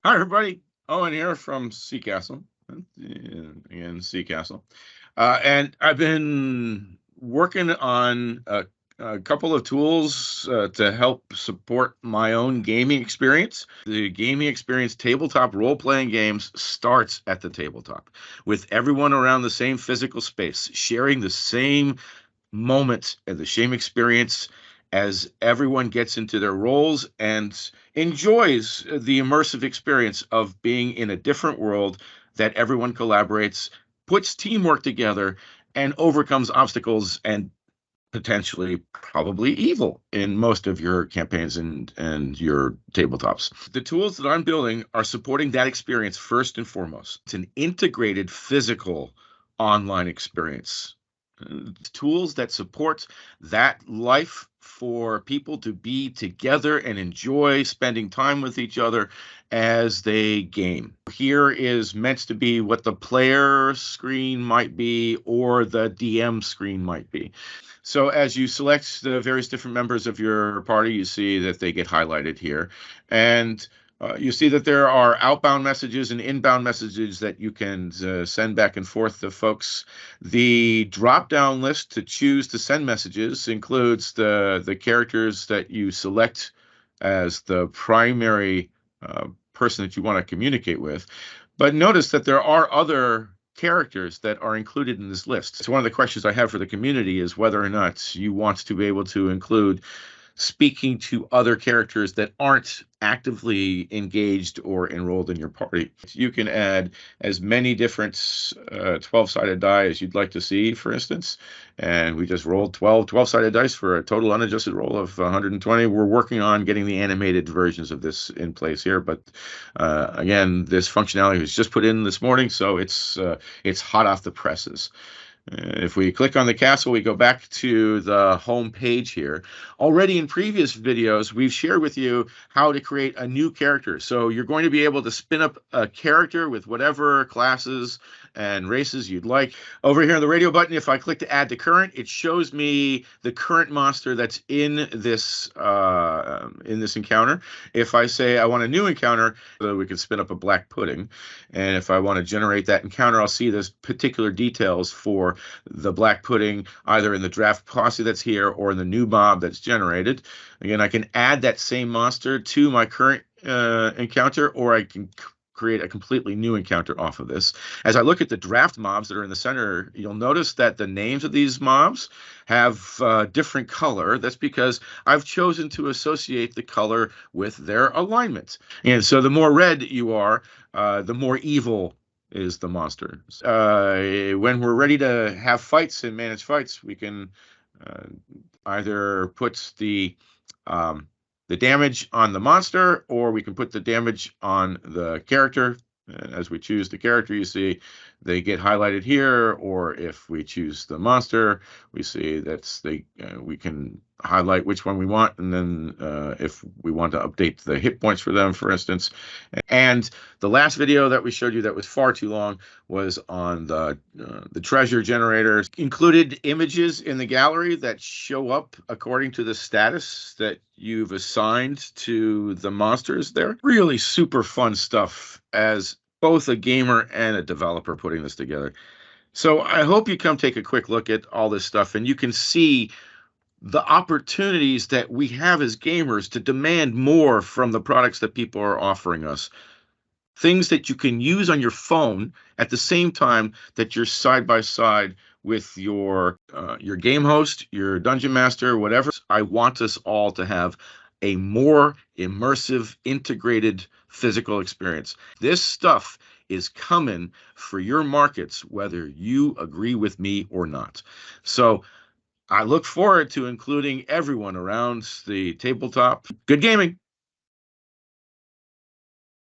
Hi, everybody. Owen here from Sea Castle. Again, Sea Castle. And I've been working on a couple of tools to help support my own gaming experience. The gaming experience tabletop role-playing games starts at the tabletop with everyone around the same physical space, sharing the same moment and the same experience as everyone gets into their roles and enjoys the immersive experience of being in a different world that everyone collaborates, puts teamwork together, and overcomes obstacles and potentially probably evil in most of your campaigns and your tabletops. The tools that I'm building are supporting that experience first and foremost. It's an integrated physical online experience, tools that support that life for people to be together and enjoy spending time with each other as they game. Here is meant to be what the player screen might be or the DM screen might be. So as you select the various different members of your party, you see that they get highlighted here. And you see that there are outbound messages and inbound messages that you can send back and forth to folks. The drop-down list to choose to send messages includes the characters that you select as the primary person that you want to communicate with. But notice that there are other characters that are included in this list. So one of the questions I have for the community is whether or not you want to be able to include speaking to other characters that aren't actively engaged or enrolled in your party. You can add as many different 12-sided die as you'd like to see, for instance. And we just rolled 12-sided dice for a total unadjusted roll of 120. We're working on getting the animated versions of this in place here. But again, this functionality was just put in this morning, so it's hot off the presses. If we click on the castle, we go back to the home page here. Already in previous videos, we've shared with you how to create a new character. So you're going to be able to spin up a character with whatever classes and races you'd like. Over here on the radio button, if I click to add to current, it shows me the current monster that's in this encounter. If I say I want a new encounter, we can spin up a black pudding. And if I want to generate that encounter, I'll see those particular details for the black pudding, either in the draft posse that's here or in the new mob that's generated. Again, I can add that same monster to my current encounter, or I can create a completely new encounter off of this. As I look at the draft mobs that are in the center, you'll notice that the names of these mobs have different color. That's because I've chosen to associate the color with their alignment. And so the more red you are, the more evil is the monster. When we're ready to have fights and manage fights, we can either put the damage on the monster, or we can put the damage on the character. And as we choose the character, you see they get highlighted here, or if we choose the monster, we see that's we can highlight which one we want, and then if we want to update the hit points for them, for instance. And the last video that we showed you that was far too long was on the treasure generators. Included images in the gallery that show up according to the status that you've assigned to the monsters there. Really super fun stuff as both a gamer and a developer putting this together. So I hope you come take a quick look at all this stuff and you can see the opportunities that we have as gamers to demand more from the products that people are offering us. Things that you can use on your phone at the same time that you're side by side with your game host, your dungeon master, whatever. I want us all to have a more immersive, integrated physical experience. This stuff is coming for your markets, whether you agree with me or not. So I look forward to including everyone around the tabletop. Good gaming.